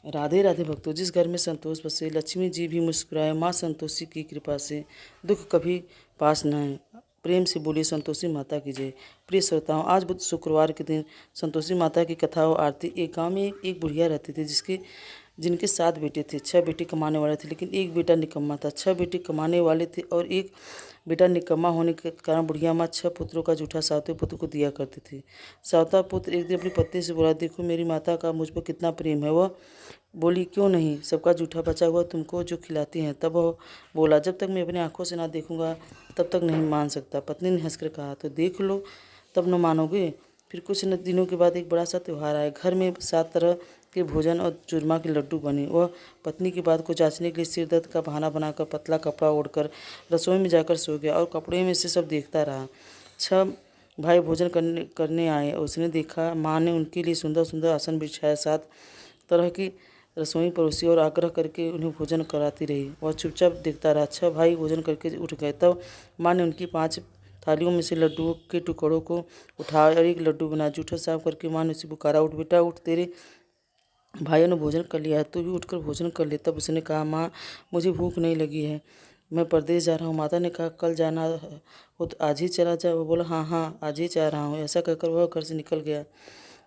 राधे राधे भक्तों। जिस घर में संतोष बसे लक्ष्मी जी भी मुस्कुराए, माँ संतोषी की कृपा से दुख कभी पास न आए। प्रेम से बोली संतोषी माता की जय। प्रिय श्रोताओं, आज बुध शुक्रवार के दिन संतोषी माता की कथा और आरती। एक गांव में एक बुढ़िया रहती थी जिनके 7 बेटे थे। 6 बेटे कमाने वाले थे, लेकिन एक बेटा निकम्मा था। 6 बेटे कमाने वाले थे और एक बेटा निकम्मा होने के कारण बुढ़िया माँ 6 पुत्रों का जूठा सातवें पुत्र को दिया करती थी। सातवां पुत्र एक दिन अपनी पत्नी से बोला, देखो मेरी माता का मुझ पर कितना प्रेम है। वह बोली, क्यों नहीं, सबका जूठा बचा हुआ तुमको जो खिलाती हैं। तब वह बोला, जब तक मैं अपनी आंखों से ना देखूंगा तब तक नहीं मान सकता। पत्नी ने हंसकर कहा, तो देख लो तब न मानोगे। फिर कुछ दिनों के बाद एक बड़ा सा त्यौहार आया। घर में 7 तरह के भोजन और चूरमा के लड्डू बने। वह पत्नी की बात को जांचने के लिए सिर दर्द का बहाना बनाकर पतला कपड़ा ओढ़कर रसोई में जाकर सो गया और कपड़े में से सब देखता रहा। 6 भाई भोजन करने आए। उसने देखा माँ ने उनके लिए सुंदर सुंदर आसन बिछाया, 7 तरह की रसोई परोसी और आग्रह करके उन्हें भोजन कराती रही। वह चुपचाप देखता रहा। 6 भाई भोजन करके उठ गए। तब माँ ने उनकी 5 थालियों में से लड्डुओं के टुकड़ों को उठाया और एक लड्डू बनाया। जूठा साफ करके माँ ने उसे पुकारा, उठ बेटा उठ, तेरे भाइयों ने भोजन कर लिया है, तू भी उठकर भोजन कर ले। तब उसने कहा, माँ मुझे भूख नहीं लगी है, मैं परदेश जा रहा हूँ। माता ने कहा, कल जाना हो तो आज ही चला जा। वो बोला, हाँ हाँ आज ही जा रहा हूँ। ऐसा कहकर वह घर से निकल गया।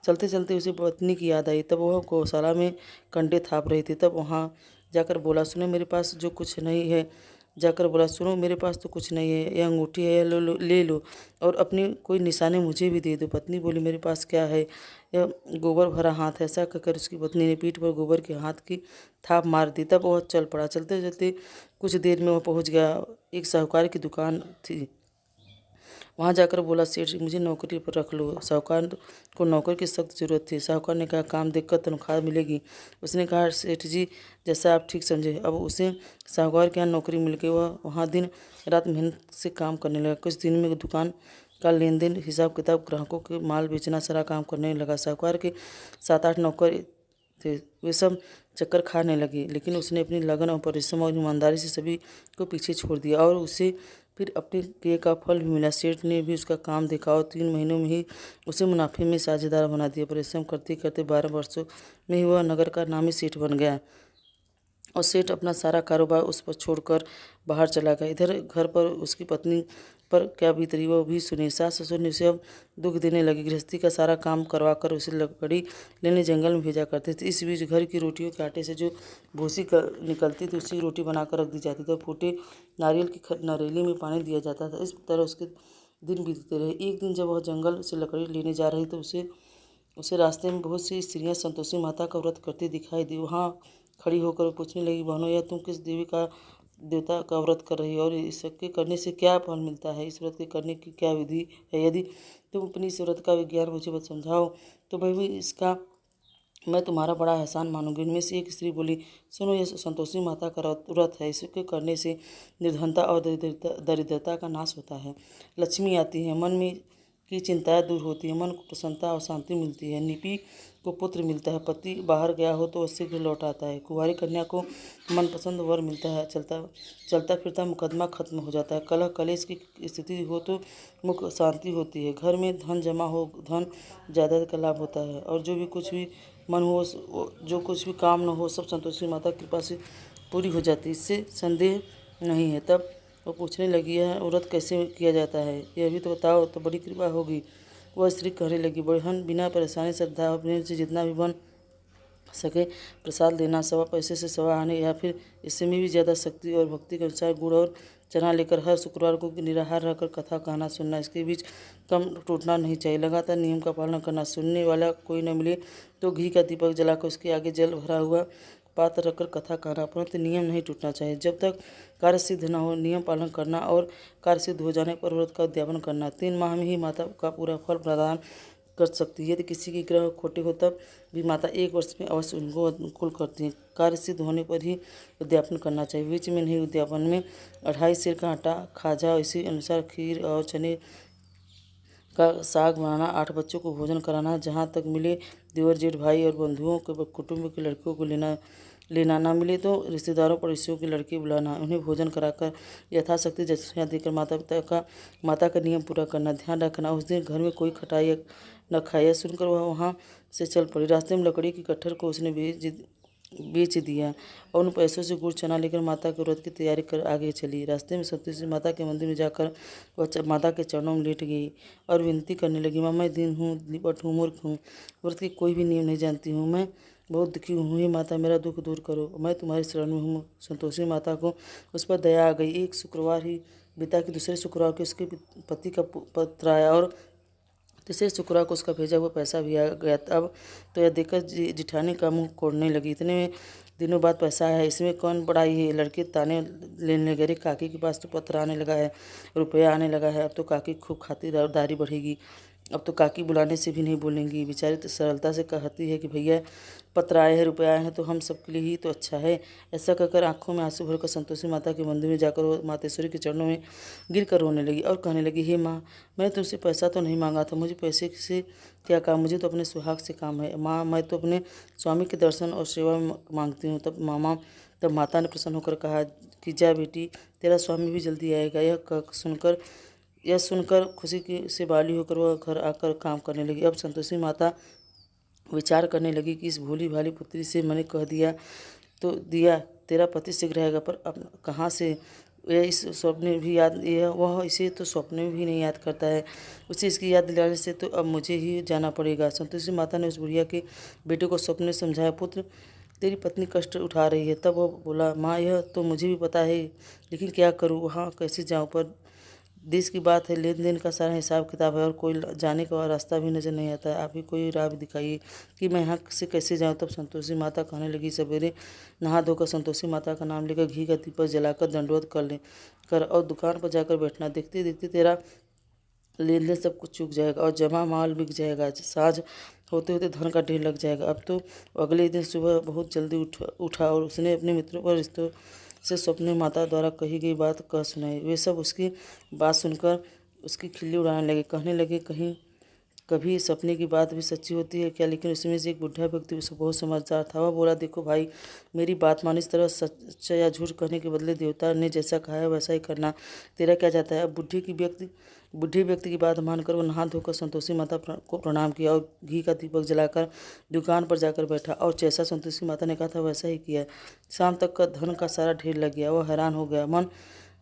चलते चलते उसे पत्नी की याद आई। तब वह गौशाला में कंडे थाप रही थी। तब वहाँ जाकर बोला, सुनो मेरे पास जो कुछ नहीं है जाकर बोला, सुनो मेरे पास तो कुछ नहीं है, यह अंगूठी है, ले लो और अपनी कोई निशानी मुझे भी दे दो। पत्नी बोली, मेरे पास क्या है, यह गोबर भरा हाथ है। ऐसा कहकर उसकी पत्नी ने पीठ पर गोबर के हाथ की थाप मार दी। तब वह चल पड़ा। चलते चलते कुछ देर में वह पहुँच गया। एक साहूकार की दुकान थी। वहाँ जाकर बोला, सेठ जी मुझे नौकरी पर रख लो। साहूकार को नौकर की सख्त जरूरत थी। साहूकार ने कहा, काम देखकर तनख्वाह मिलेगी। उसने कहा, सेठ जी जैसा आप ठीक समझे। अब उसे साहूकार के यहाँ नौकरी मिल गई। वह वहाँ दिन रात मेहनत से काम करने लगा। कुछ दिन में दुकान का लेन देन, हिसाब किताब, ग्राहकों के माल बेचना, सारा काम करने लगा। साहूकार के 7-8 नौकर थे, वे सब चक्कर खाने लगे, लेकिन उसने अपनी लगन और परिश्रम और ईमानदारी से सभी को पीछे छोड़ दिया और उसे फिर अपने किए का फल भी मिला। सेठ ने भी उसका काम देखा और 3 महीनों में ही उसे मुनाफे में साझेदार बना दिया। परिश्रम करते करते 12 वर्षों में ही वह नगर का नामी सेठ बन गया और सेठ अपना सारा कारोबार उस पर छोड़कर बाहर चला गया। इधर घर पर उसकी पत्नी पर क्या बीत रही वो भी सुनी। सास ससुर ने उसे अब दुख देने लगे। गृहस्थी का सारा काम करवा कर उसे लकड़ी लेने जंगल में भेजा करते थे। इस बीच घर की रोटियों के आटे से जो भूसी निकलती थी उसी रोटी बनाकर रख दी जाती थी। फूटे नारियल की नरेली में पानी दिया जाता था। इस तरह उसके दिन बीतते रहे। एक दिन जब वह जंगल से लकड़ी लेने जा रही तो उसे रास्ते में बहुत सी स्त्रियां संतोषी माता का व्रत करती दिखाई दी। वहाँ खड़ी होकर पूछने लगी, बहनों यह तुम किस देवता का व्रत कर रही हो और इसके करने से क्या फल मिलता है? इस व्रत के करने की क्या विधि है? यदि तुम अपनी इस व्रत का विज्ञान मुझे समझाओ तो मैं तुम्हारा बड़ा एहसान मानूंगी। इनमें से एक स्त्री बोली, सुनो यह संतोषी माता का व्रत है, इसके करने से निर्धनता और दरिद्रता का नाश होता है, लक्ष्मी आती है, मन में की चिंताएं दूर होती है, मन को प्रसन्नता और शांति मिलती है, निपी को पुत्र मिलता है, पति बाहर गया हो तो शीघ्र लौट आता है, कुंवारी कन्या को मनपसंद वर मिलता है, चलता फिरता मुकदमा खत्म हो जाता है, कलह कलेश की स्थिति हो तो मुख शांति होती है, घर में धन जमा हो, धन जायदाद का लाभ होता है और जो कुछ भी काम न हो सब संतोषी माता कृपा से पूरी हो जाती है, इससे संदेह नहीं है। तब वो पूछने लगी, यह व्रत कैसे किया जाता है, यह भी तो बताओ तो बड़ी कृपा होगी। वह स्त्री कहने लगी, बहन बिना परेशानी श्रद्धा और प्रेम से जितना भी बन सके प्रसाद लेना, 1.25 पैसे से 1.25 आने या फिर इससे में भी ज़्यादा शक्ति और भक्ति के अनुसार गुड़ और चना लेकर हर शुक्रवार को निराहार रहकर कथा कहना सुनना, इसके बीच कम टूटना नहीं चाहिए, लगातार नियम का पालन करना, सुनने वाला कोई न मिले तो घी का दीपक जलाकर उसके आगे जल भरा हुआ पात्र रखकर कथा कहना, परंतु नियम नहीं टूटना चाहिए। जब तक कार्य सिद्ध न हो नियम पालन करना और कार्य सिद्ध हो जाने पर व्रत का उद्यापन करना। 3 माह में ही माता का पूरा फल प्रदान कर सकती है। यदि किसी के ग्रह खोटे हो तब भी माता 1 वर्ष में अवश्य उनको अनुकूल करती है। कार्य सिद्ध होने पर ही उद्यापन करना चाहिए, बीच में नहीं। उद्यापन में 2.5 सेर का आटा, खाजा, इसी अनुसार खीर और चने का साग बनाना, 8 बच्चों को भोजन कराना, जहाँ तक मिले देवर जेठ भाई और बंधुओं के कुटुंब के लड़कियों को लेना ना मिले तो रिश्तेदारों पड़ोसियों की लड़की बुलाना, उन्हें भोजन कराकर यथाशक्ति दक्षिणा देकर माता का नियम पूरा करना। ध्यान रखना उस दिन घर में कोई खटाई न खाए। सुनकर वह वहाँ से चल पड़ी। रास्ते में लकड़ी की कट्ठर को उसने बेच दिया और उन पैसों से गुड़ चना लेकर माता के व्रत की तैयारी कर आगे चली। रास्ते में संतोषी माता के मंदिर में जाकर वह माता के चरणों में लेट गई और विनती करने लगी, माँ मैं दीन हूँ, निपट हूँ, मूर्ख हूँ, व्रत के कोई भी नियम नहीं जानती हूँ, मैं बहुत दुखी हूँ, हे माता मेरा दुख दूर करो, मैं तुम्हारे शरण में हूँ। संतोषी माता को उस पर दया आ गई। एक शुक्रवार ही बीता कि दूसरे शुक्रवार को उसके पति का पत्र आया और तीसरे शुक्रवार को उसका भेजा हुआ पैसा भी आ गया। अब तो यह देखकर जिठानी का मुंह कोड़ने लगी, इतने दिनों बाद पैसा आया है, इसमें कौन बड़ाई है। लड़के ताने लेने लगे, काकी के पास तो पत्र आने लगा है, रुपया आने लगा है, अब तो काकी खूब खातिरदारी बढ़ेगी, अब तो काकी बुलाने से भी नहीं बोलेंगी। बेचारी तो सरलता से कहती है कि भैया पत्र आए हैं, रुपये आए हैं तो हम सबके लिए ही तो अच्छा है। ऐसा कहकर आंखों में आंसू भरकर संतोषी माता के मंदिर में जाकर वो मातेश्वरी के चरणों में गिर कर रोने लगी और कहने लगी, हे माँ मैंने तुमसे पैसा तो नहीं मांगा था, मुझे पैसे से क्या काम, मुझे तो अपने सुहाग से काम है। माँ मैं तो अपने स्वामी के दर्शन और सेवा में मांगती हूँ। तब माता ने प्रसन्न होकर कहा कि जा बेटी, तेरा स्वामी भी जल्दी आएगा। यह सुनकर खुशी की से बाली होकर वह घर आकर काम करने लगी। अब संतोषी माता विचार करने लगी कि इस भोली भाली पुत्री से मैंने कह दिया तो दिया, तेरा पति शीघ्र रहेगा, पर अब कहाँ से यह इस स्वप्न भी याद, यह वह इसे तो स्वप्न में भी नहीं याद करता है, उसे इसकी याद दिलाने से तो अब मुझे ही जाना पड़ेगा। संतोषी माता ने उस बुढ़िया के बेटे को स्वप्न में समझाया, पुत्र तेरी पत्नी कष्ट उठा रही है। तब वो बोला, माँ यह तो मुझे भी पता है, लेकिन क्या करूँ, वहाँ कैसे जाऊँ, पर देश की बात है, लेन देन का सारा हिसाब किताब है और कोई जाने का रास्ता भी नज़र नहीं आता है, आप ही कोई राह भी दिखाइए कि मैं यहाँ से कैसे जाऊँ। तब संतोषी माता कहने लगी, सवेरे नहा धोकर संतोषी माता का नाम लेकर घी का दीपक जलाकर दंडवत कर और दुकान पर जाकर बैठना। देखते देखते तेरा लेन देन सब कुछ चूक जाएगा और जमा माल बिक जाएगा, साँझ होते होते धन का ढेर लग जाएगा। अब तो अगले दिन सुबह बहुत जल्दी उठा और उसने अपने मित्रों पर रिश्तों से स्वप्न में माता द्वारा कही गई बात कह सुनाई। वे सब उसकी बात सुनकर उसकी खिल्ली उड़ाने लगे, कहने लगे, कहीं कभी सपने की बात भी सच्ची होती है क्या। लेकिन उसमें से एक बुढ़ा व्यक्ति उसे बहुत समझदार था। वह बोला, देखो भाई, मेरी बात मान, इस तरह सच या झूठ कहने के बदले देवता ने जैसा कहा है वैसा ही करना, तेरा क्या जाता है। अब बुढ़े व्यक्ति की बात मानकर वो नहा धोकर संतोषी माता को प्रणाम किया और घी का दीपक जलाकर दुकान पर जाकर बैठा और जैसा संतोषी माता ने कहा था वैसा ही किया। शाम तक का धन का सारा ढेर लग गया। वह हैरान हो गया। मन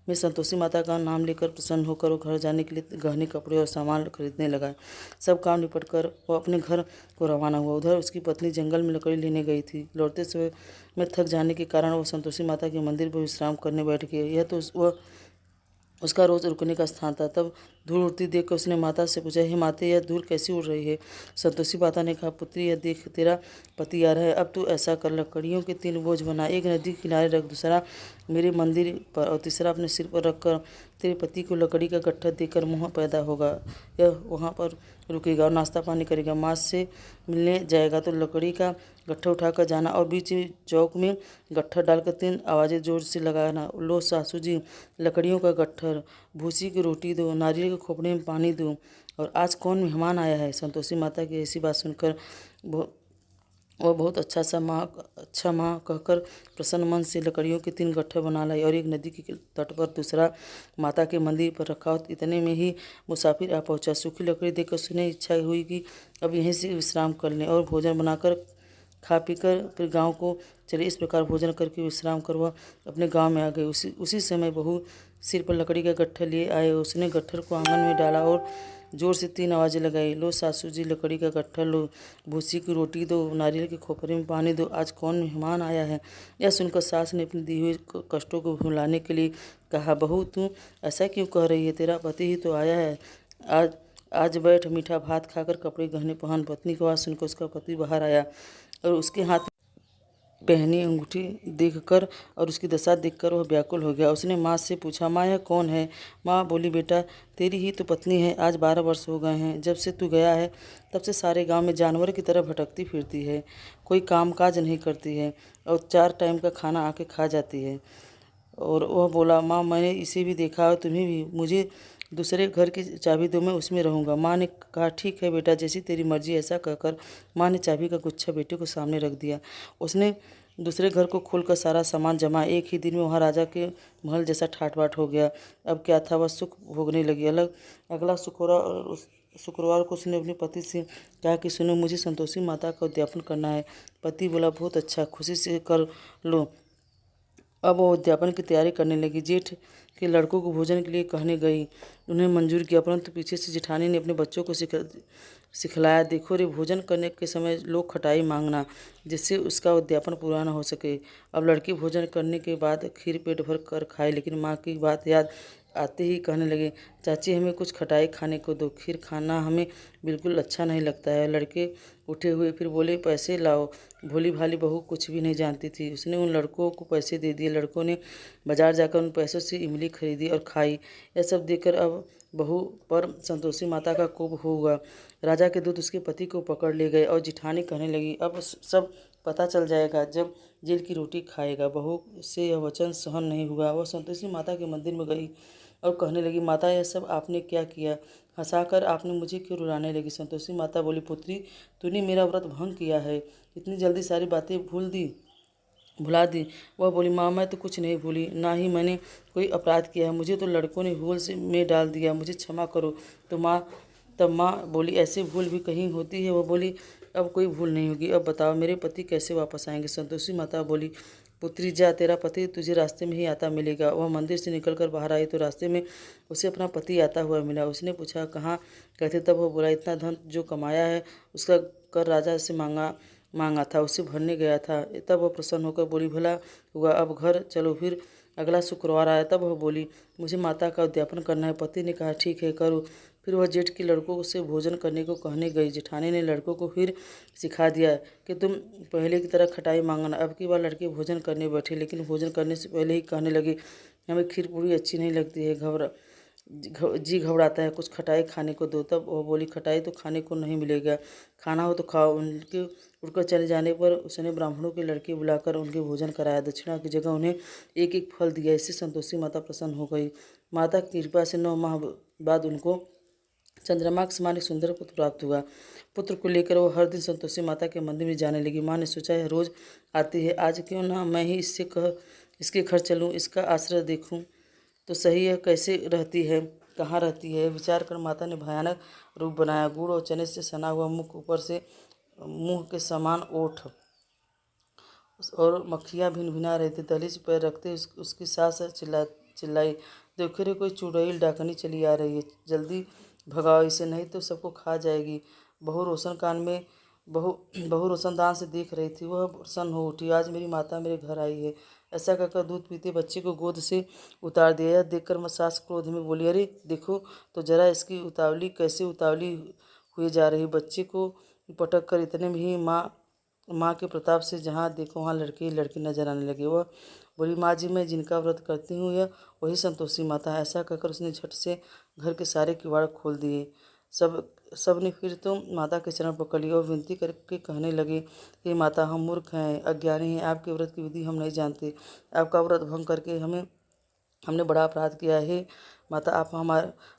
में संतोषी माता का नाम लेकर प्रसन्न होकर वो घर जाने के लिए गहने कपड़े और सामान खरीदने लगा। सब काम निपट कर वो अपने घर को रवाना हुआ। उधर उसकी पत्नी जंगल में लकड़ी लेने गई थी। लौटते समय में थक जाने के कारण वो संतोषी माता के मंदिर पर विश्राम करने बैठ गई। यह तो वह उसका रोज रुकने का स्थान था। तब धूल उड़ती देखकर उसने माता से पूछा, हे माते, यह धूल कैसी उड़ रही है। संतोषी माता ने कहा, पुत्री यह देख, तेरा पति आ रहा है। अब तू ऐसा कर, लकड़ियों के 3 बोझ बना, एक नदी के किनारे रख, दूसरा मेरे मंदिर पर और तीसरा अपने सिर पर रखकर तेरे पति को लकड़ी का गट्ठा देकर मुँह पैदा होगा। यह वहाँ पर रुकेगा और नाश्ता पानी करेगा। माँ से मिलने जाएगा तो लकड़ी का गट्ठा उठाकर जाना और बीच चौक में गट्ठा डालकर 3 आवाज़ें जोर से लगाना, लो सासू जी, लकड़ियों का गट्ठर, भूसी की रोटी दो, नारियल के खोपड़े में पानी दो, और आज कौन मेहमान आया है। संतोषी माता की ऐसी बात सुनकर वह बहुत अच्छा माँ कहकर प्रसन्न मन से लकड़ियों के 3 गट्ठे बना लाई और एक नदी के तट पर, दूसरा माता के मंदिर पर रखा। इतने में ही मुसाफिर आ पहुंचा। सूखी लकड़ी देखकर उसने इच्छा हुई कि अब यहीं से विश्राम कर लें और भोजन बनाकर खा पीकर फिर गांव को चले। इस प्रकार भोजन करके विश्राम कर वह अपने गांव में आ गई। उसी समय बहू सिर पर लकड़ी का गट्ठर लिए आए। उसने गट्ठर को आंगन में डाला और जोर से 3 आवाज़ें लगाई, लो सासू जी, लकड़ी का गट्ठर लो, भूसी की रोटी दो, नारियल के खोपरे में पानी दो, आज कौन मेहमान आया है। यह सुनकर सास ने अपनी दी हुई कष्टों को भुलाने के लिए कहा, बहू तू ऐसा क्यों कह रही है, तेरा पति ही तो आया है। आज बैठ, मीठा भात खाकर कपड़े गहने पहन। पत्नी की आवाज़ सुनकर उसका पति बाहर आया और उसके हाथ पहनी अंगूठी देखकर और उसकी दशा देखकर वह व्याकुल हो गया। उसने माँ से पूछा, माँ यह कौन है। माँ बोली, बेटा तेरी ही तो पत्नी है। आज 12 वर्ष हो गए हैं जब से तू गया है, तब से सारे गांव में जानवर की तरह भटकती फिरती है, कोई काम काज नहीं करती है और 4 टाइम का खाना आके खा जाती है। और वह बोला, माँ मैंने इसे भी देखा और तुम्हें भी, मुझे दूसरे घर की चाबी दो, मैं उसमें रहूँगा। माँ ने कहा, ठीक है बेटा, जैसी तेरी मर्जी। ऐसा कहकर माँ ने चाबी का गुच्छा बेटे को सामने रख दिया। उसने दूसरे घर को खोलकर सारा सामान जमा। एक ही दिन में वहाँ राजा के महल जैसा ठाट बाट हो गया। अब क्या था, वह सुख भोगने लगी। अगला शुक्रवार शुक्रवार को उसने अपने पति से कहा कि सुनो, मुझे संतोषी माता का उद्यापन करना है। पति बोला, बहुत अच्छा, खुशी से कर लो। अब वो उद्यापन की तैयारी करने लगी। जेठ के लड़कों को भोजन के लिए कहने गई। उन्हें मंजूर किया, परंतु पीछे से जेठानी ने अपने बच्चों को सिखलाया, देखो रे, भोजन करने के समय लोग खटाई मांगना, जिससे उसका उद्यापन पूरा न हो सके। अब लड़की भोजन करने के बाद खीर पेट भर कर खाई, लेकिन माँ की बात याद आते ही कहने लगे, चाची हमें कुछ खटाई खाने को दो, खीर खाना हमें बिल्कुल अच्छा नहीं लगता है। लड़के उठे हुए फिर बोले, पैसे लाओ। भोली भाली बहू कुछ भी नहीं जानती थी, उसने उन लड़कों को पैसे दे दिए। लड़कों ने बाजार जाकर उन पैसों से इमली खरीदी और खाई। यह सब देखकर अब बहू पर संतोषी माता का कोप हुआ। राजा के दूत उसके पति को पकड़ ले गए और जिठानी कहने लगी, अब सब पता चल जाएगा जब जेल की रोटी खाएगा। बहू से यह वचन सहन नहीं हुआ। वह संतोषी माता के मंदिर में गई और कहने लगी, माता यह सब आपने क्या किया? हंसाकर आपने मुझे क्यों रुलाने लगी? संतोषी माता बोली, पुत्री, तूने मेरा व्रत भंग किया है, इतनी जल्दी सारी बातें भुला दी। वह बोली, माँ मैं तो कुछ नहीं भूली, ना ही मैंने कोई अपराध किया है, मुझे तो लड़कों ने भूल से में डाल दिया, मुझे क्षमा करो। तब माँ बोली, ऐसी भूल भी कहीं होती है? वह बोली, अब कोई भूल नहीं होगी। अब बताओ मेरे पति कैसे वापस आएंगे? संतोषी माता बोली, पुत्री जा, तेरा पति तुझे रास्ते में ही आता मिलेगा। वह मंदिर से निकलकर बाहर आई तो रास्ते में उसे अपना पति आता हुआ मिला। उसने पूछा, कहाँ गए थे? तब वह बोला, इतना धन जो कमाया है उसका कर राजा से मांगा था, उसे भरने गया था। तब वह प्रसन्न होकर बोली, भला हुआ, अब घर चलो। फिर अगला शुक्रवार आया, तब वह बोली, मुझे माता का उद्यापन करना है। पति ने कहा, ठीक है, करो। फिर वह जेठ के लड़कों से भोजन करने को कहने गई। जेठानी ने लड़कों को फिर सिखा दिया कि तुम पहले की तरह खटाई मांगना। अब की बार लड़के भोजन करने बैठे, लेकिन भोजन करने से पहले ही कहने लगे, हमें खीर पूरी अच्छी नहीं लगती है, जी घबराता है, कुछ खटाई खाने को दो। तब वो बोली, खटाई तो खाने को नहीं मिलेगा, खाना हो तो खाओ। उनके उड़कर चले जाने पर उसने ब्राह्मणों के लड़के बुलाकर उनके भोजन कराया। दक्षिणा की जगह उन्हें एक एक फल दिया। इससे संतोषी माता प्रसन्न हो गई। माता की कृपा से 9 माह बाद उनको चंद्रमा के समान एक सुंदर पुत्र प्राप्त हुआ। पुत्र को लेकर वो हर दिन संतोषी माता के मंदिर में जाने लगी। माँ ने सोचा, यह रोज आती है, आज क्यों ना मैं ही इसके घर चलूँ, इसका आश्रय देखूँ तो सही है, कैसे रहती है, कहाँ रहती है। विचार कर माता ने भयानक रूप बनाया। गुड़ और चने से सना हुआ मुख, ऊपर से मुंह के समान ओठ और मक्खियाँ भिनभिना रही थी। दहलीज पैर रखते उसकी सास चिल्लाई, देखो रे, कोई चुड़ैल डाकनी चली आ रही है, जल्दी भगाओ इसे, नहीं तो सबको खा जाएगी। बहू रोशनदान से देख रही थी। वह प्रसन्न हो उठी, आज मेरी माता मेरे घर आई है। ऐसा कहकर दूध पीते बच्चे को गोद से उतार दिया। यह देखकर सास क्रोध में बोली, अरे देखो तो जरा, इसकी कैसे उतावली हुई जा रही। बच्चे को पटक कर इतने में ही माँ के प्रताप से जहाँ देखो वहाँ लड़के ही लड़के नजर आने लगे। वह बोली, माँ जी, मैं जिनका व्रत करती हूँ यह वही संतोषी माता है। ऐसा कहकर उसने झट से घर के सारे किवाड़ खोल दिए। सब ने फिर तो माता के चरण पकड़ लिए और विनती करके कहने लगे, हे माता, हम मूर्ख हैं, अज्ञानी हैं, आपके व्रत की विधि हम नहीं जानते। आपका व्रत भंग करके हमने बड़ा अपराध किया है। माता, आप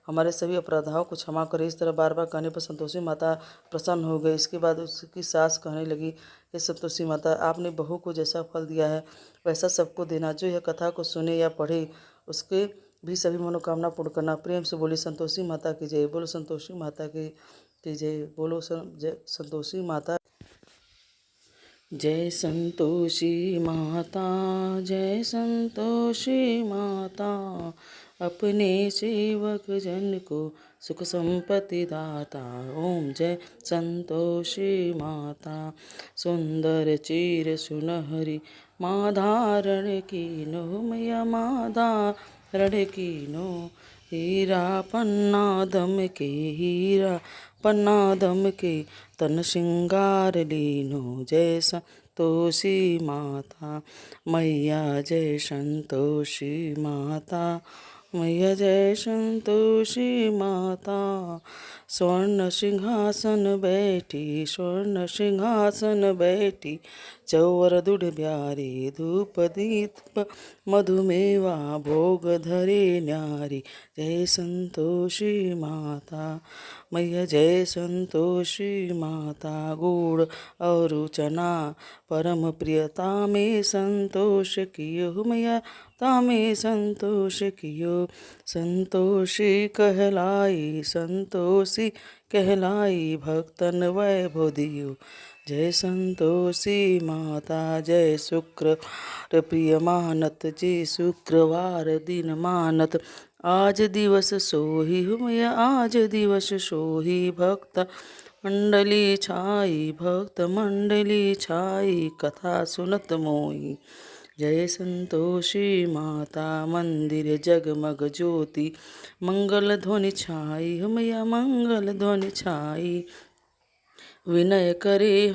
हमारे सभी अपराधों को क्षमा करें। इस तरह बार बार कहने पर संतोषी माता प्रसन्न हो गई। इसके बाद उसकी सास कहने लगी, हे संतोषी माता, आपने बहू को जैसा फल दिया है वैसा सबको देना। जो यह कथा को सुने या पढ़े उसके भी सभी मनोकामना पूर्ण करना। प्रेम से बोली, संतोषी माता की जय। बोलो संतोषी माता की जय। बोलो जय संतोषी माता। जय संतोषी माता, जय संतोषी माता, अपने सेवक जन को सुख संपत्ति दाता। ओम जय संतोषी माता। सुंदर चीर सुनहरी माँ धारण कीनो, मैया माँ धारण कीनो। हीरा पन्ना दम के तन श्रृंगार लीनो। जय संतोषी माता, मैया जय संतोषी माता, मैया जय संतोषी माता। स्वर्ण सिंहासन बैठी, चौवर दुढ़ ब्यारी, धूप दीप मधुमेवा भोग धरे न्यारी। जय संतोषी माता, मैया जय संतोषी माता। गुड़ और चना परम प्रियता में संतोष कियो, मैया तामे संतोष कियो। संतोषी कहलाई संतोषी कहलाई भक्तन वैभव दियो। जय संतोषी माता जय शुक्रवार प्रिय मानत, जय शुक्रवार दिन मानत। आज दिवस सोही हुमय आज दिवस सोही, भक्त मंडली छाई भक्त मंडली छाई, कथा सुनत मोही। जय संतोषी माता मंदिर जगमग ज्योति, मंगल ध्वनि छाई हुमया मंगल ध्वनि छाई। विनय करे